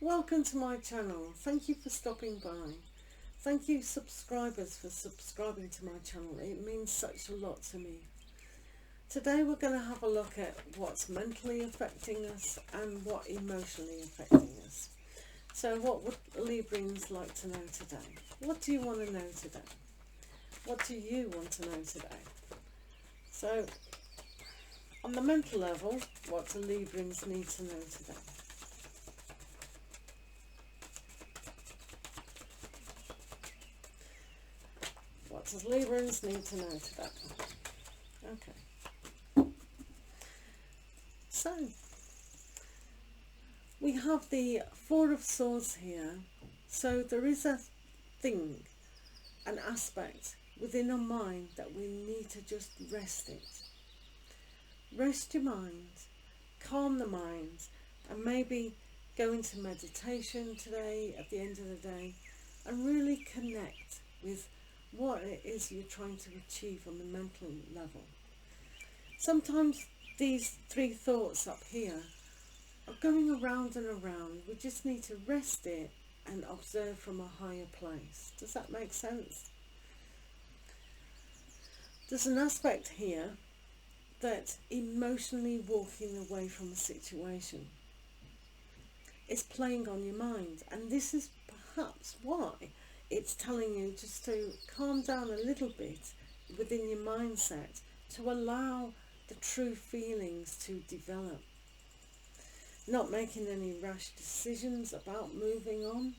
Welcome to my channel. Thank you for stopping by. Thank you subscribers for subscribing to my channel. It means such a lot to me. Today we're going to have a look at what's mentally affecting us and what emotionally affecting us. So what would Librans like to know today? What do you want to know today? What do you want to know today? So on the mental level, what do Librans need to know today? What does Librans need to know today? Okay. So, we have the Four of Swords here. So there is a thing, an aspect within our mind that we need to just rest it. Rest your mind, calm the mind, and maybe go into meditation today at the end of the day and really connect with what it is you're trying to achieve on the mental level. Sometimes these three thoughts up here are going around and around. We just need to rest it and observe from a higher place. Does that make sense? There's an aspect here that emotionally walking away from a situation is playing on your mind, and this is perhaps why it's telling you just to calm down a little bit within your mindset to allow the true feelings to develop. Not making any rash decisions about moving on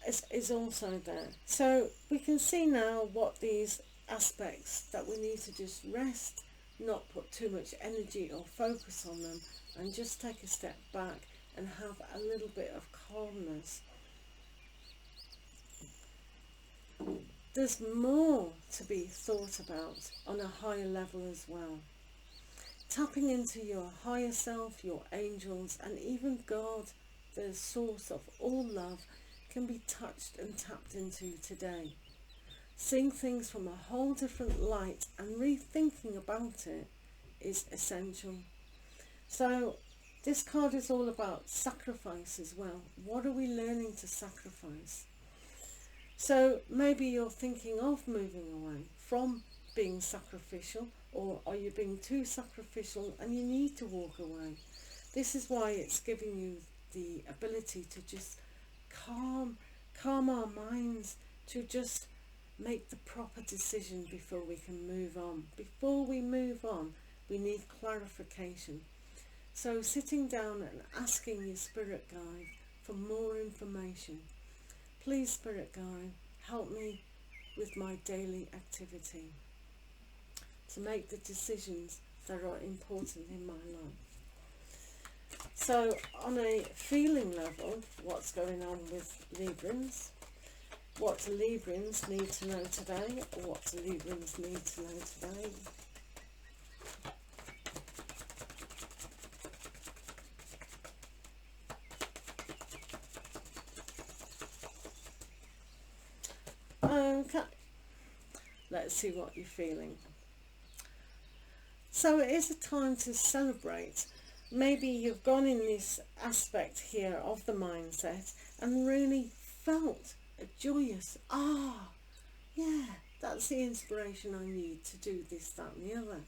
is also there. So we can see now what these aspects that we need to just rest, not put too much energy or focus on them, and just take a step back and have a little bit of calmness. There's more to be thought about on a higher level as well. Tapping into your higher self, your angels, and even God, the source of all love, can be touched and tapped into today. Seeing things from a whole different light and rethinking about it is essential. So this card is all about sacrifice as well. What are we learning to sacrifice? So maybe you're thinking of moving away from being sacrificial, or are you being too sacrificial and you need to walk away? This is why it's giving you the ability to just calm our minds, to just make the proper decision before we can move on. Before we move on, we need clarification. So sitting down and asking your spirit guide for more information. Please, Spirit Guide, help me with my daily activity to make the decisions that are important in my life. So on a feeling level, what's going on with Librans? What do Librans need to know today? Or what do Librans need to know today? Okay, let's see what you're feeling. So it is a time to celebrate. Maybe you've gone in this aspect here of the mindset and really felt a joyous, yeah, that's the inspiration I need to do this, that and the other.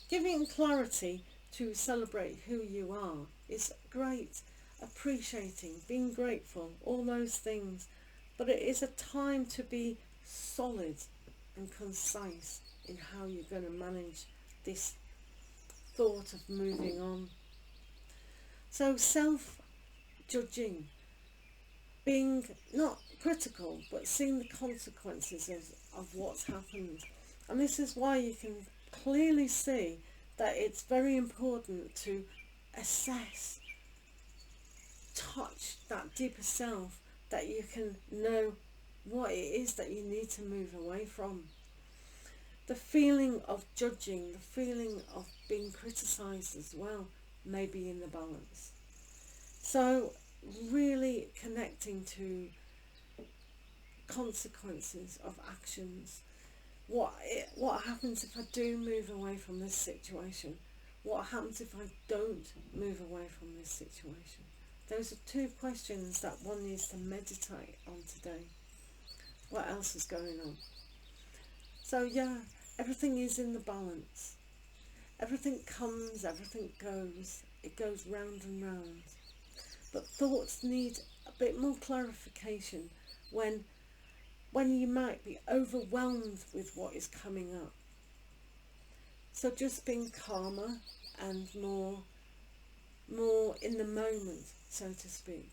Giving clarity to celebrate who you are is great. Appreciating, being grateful, all those things. But it is a time to be solid and concise in how you're going to manage this thought of moving on. So self-judging, being not critical, but seeing the consequences of what's happened. And this is why you can clearly see that it's very important to assess, touch that deeper self, that you can know what it is that you need to move away from. The feeling of judging, the feeling of being criticised as well, may be in the balance. So really connecting to consequences of actions. What happens if I do move away from this situation? What happens if I don't move away from this situation? Those are two questions that one needs to meditate on today. What else is going on? So yeah, everything is in the balance. Everything comes, everything goes. It goes round and round. But thoughts need a bit more clarification when you might be overwhelmed with what is coming up. So just being calmer and more in the moment, so to speak.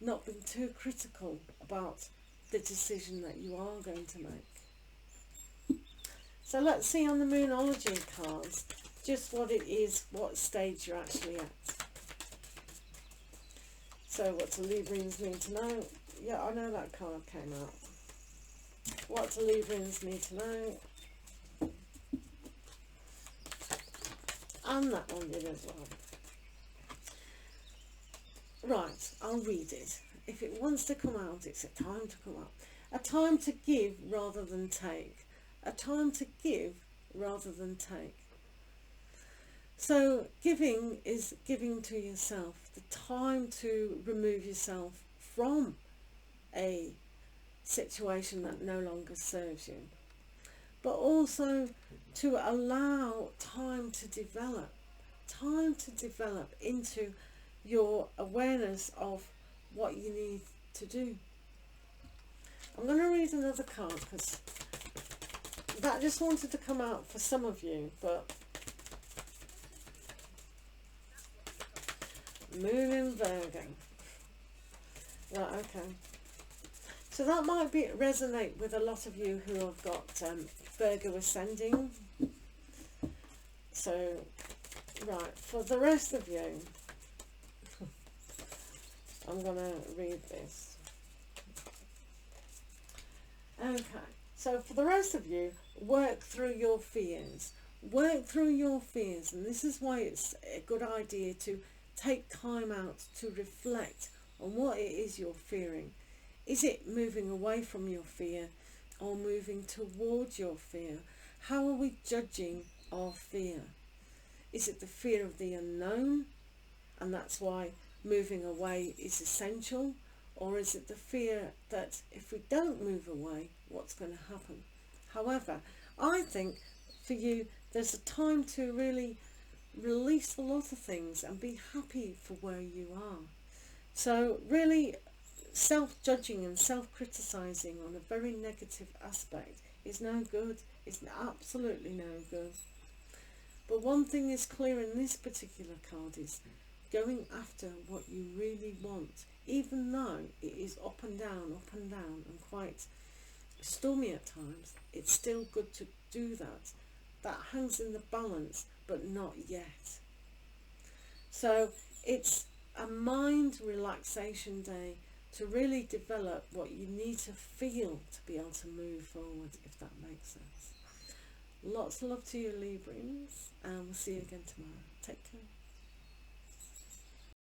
Not being too critical about the decision that you are going to make. So let's see on the Moonology cards just what it is, what stage you're actually at. So what do Librans need to know? Yeah, I know that card came out. What do Librans need to know? And that one did as well. Right, I'll read it. If it wants to come out, it's a time to come out. A time to give rather than take. A time to give rather than take. So giving is giving to yourself. The time to remove yourself from a situation that no longer serves you. But also to allow time to develop. Time to develop into your awareness of what you need to do. I'm going to read another card because that just wanted to come out for some of you, but Moon in Virgo. Right, okay. So that might resonate with a lot of you who have got Virgo ascending. So, right, for the rest of you, I'm going to read this. Okay, so for the rest of you, work through your fears. Work through your fears, and this is why it's a good idea to take time out to reflect on what it is you're fearing. Is it moving away from your fear or moving towards your fear? How are we judging our fear? Is it the fear of the unknown, and that's why moving away is essential? Or is it the fear that if we don't move away, what's going to happen? However, I think for you, there's a time to really release a lot of things and be happy for where you are. So really, self-judging and self-criticizing on a very negative aspect is no good. It's absolutely no good. But one thing is clear in this particular card is going after what you really want, even though it is up and down, and quite stormy at times. It's still good to do that. That hangs in the balance, but not yet. So it's a mind relaxation day to really develop what you need to feel to be able to move forward, if that makes sense. Lots of love to you, Librans, and we'll see you again tomorrow. Take care.